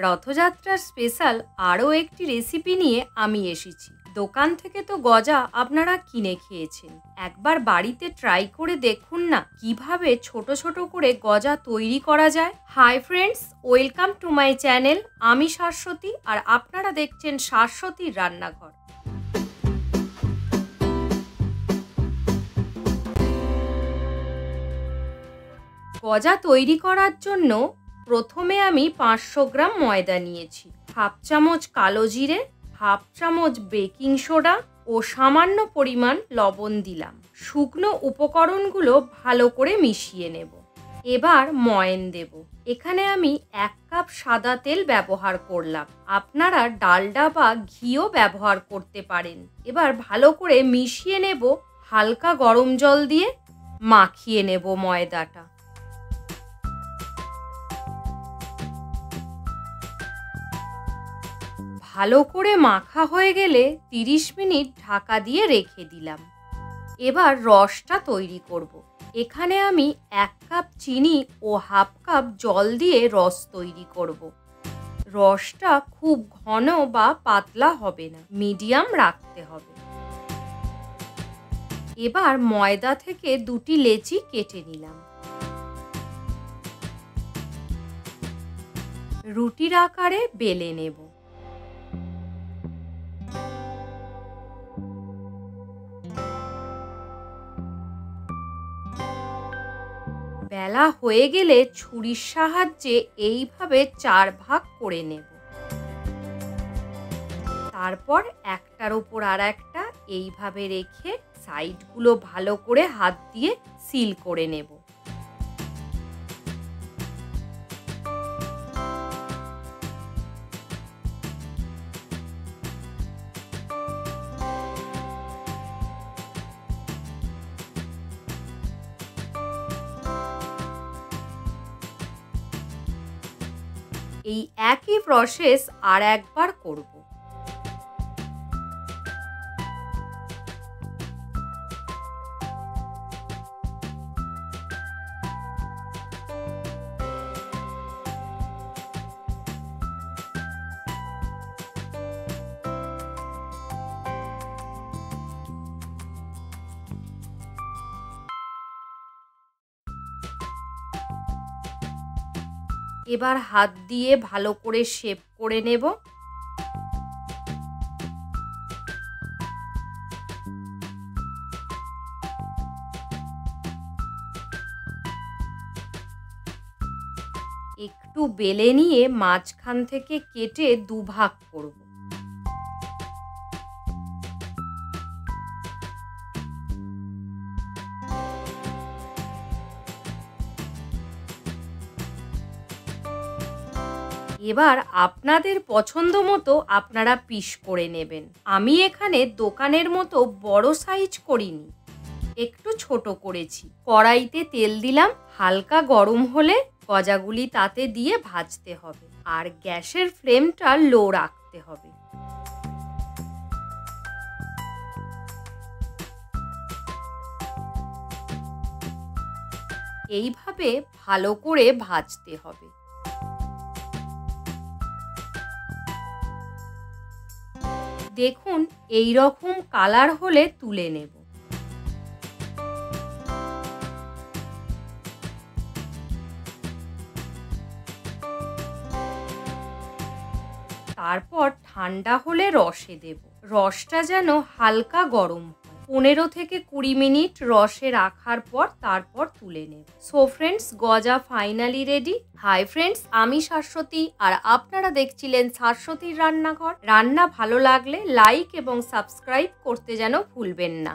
রথযাত্রার স্পেশাল আরও একটি রেসিপি নিয়ে আমি এসেছি। দোকান থেকে তো গজা আপনারা কিনে খেয়েছেন, একবার বাড়িতে ট্রাই করে দেখুন না কিভাবে ছোট ছোট করে গজা তৈরি করা যায়। Hi friends, welcome to my channel. আমি শাশ্বতী আর আপনারা দেখছেন শাশ্বতীর রান্নাঘর। গজা তৈরি করার জন্য প্রথমে আমি 500 গ্রাম ময়দা নিয়েছি, হাফ চামচ কালো জিরে, হাফ চামচ বেকিং সোডা ও সামান্য পরিমাণ লবণ দিলাম। শুকনো উপকরণগুলো ভালো করে মিশিয়ে নেব। এবার ময়ান দেব। এখানে আমি 1 কাপ সাদা তেল ব্যবহার করলাম, আপনারা ডালডা বা ঘিও ব্যবহার করতে পারেন। এবার ভালো করে মিশিয়ে নেব। হালকা গরম জল দিয়ে মাখিয়ে নেব ময়দাটা। ভালো করে মাখা হয়ে গেলে 30 মিনিট ঢাকা দিয়ে রেখে দিলাম। এবার রসটা তৈরি করব। এখানে আমি 1 কাপ চিনি ও হাফ কাপ জল দিয়ে রস তৈরি করব। রসটা খুব ঘন বা পাতলা হবে না, মিডিয়াম রাখতে হবে। এবার ময়দা থেকে 2টি লেচি কেটে নিলাম। রুটির আকারে বেলে নেব। বেলা হয়ে গেলে ছুরির সাহায্যে এইভাবে 4 ভাগ করে নেব। তারপর একটার উপর আর একটা এইভাবে রেখে সাইডগুলো ভালো করে হাত দিয়ে সিল করে নেব। এই একই প্রসেস আর একবার করব। এবার হাত দিয়ে ভালো করে শেপ করে নেব। একটু বেলে নিয়ে মাঝখান থেকে কেটে 2 ভাগ করব। এবার আপনাদের পছন্দ মতো আপনারা পিস করে নেবেন। আমি এখানে দোকানের মতো বড় সাইজ করিনি, একটু ছোট করেছি। কড়াইতে তেল দিলাম, হালকা গরম হলে গজাগুলি তাতে দিয়ে ভাজতে হবে আর গ্যাসের ফ্লেমটা লো রাখতে হবে। এইভাবে ভালো করে ভাজতে হবে। দেখুন এই রকম কালার হলে তুলে নেব। তারপর ঠান্ডা হলে রসে দেব। রসটা যেন হালকা গরম হয়। 15 থেকে 20 মিনিট রসে রাখার পর তারপর তুলে নেব। সো ফ্রেন্ডস, গজা ফাইনালি রেডি। হাই ফ্রেন্ডস, আমি শাশ্বতী আর আপনারা দেখছিলেন শাশ্বতীর রান্নাঘর। রান্না ভালো লাগলে লাইক এবং সাবস্ক্রাইব করতে যেন ভুলবেন না।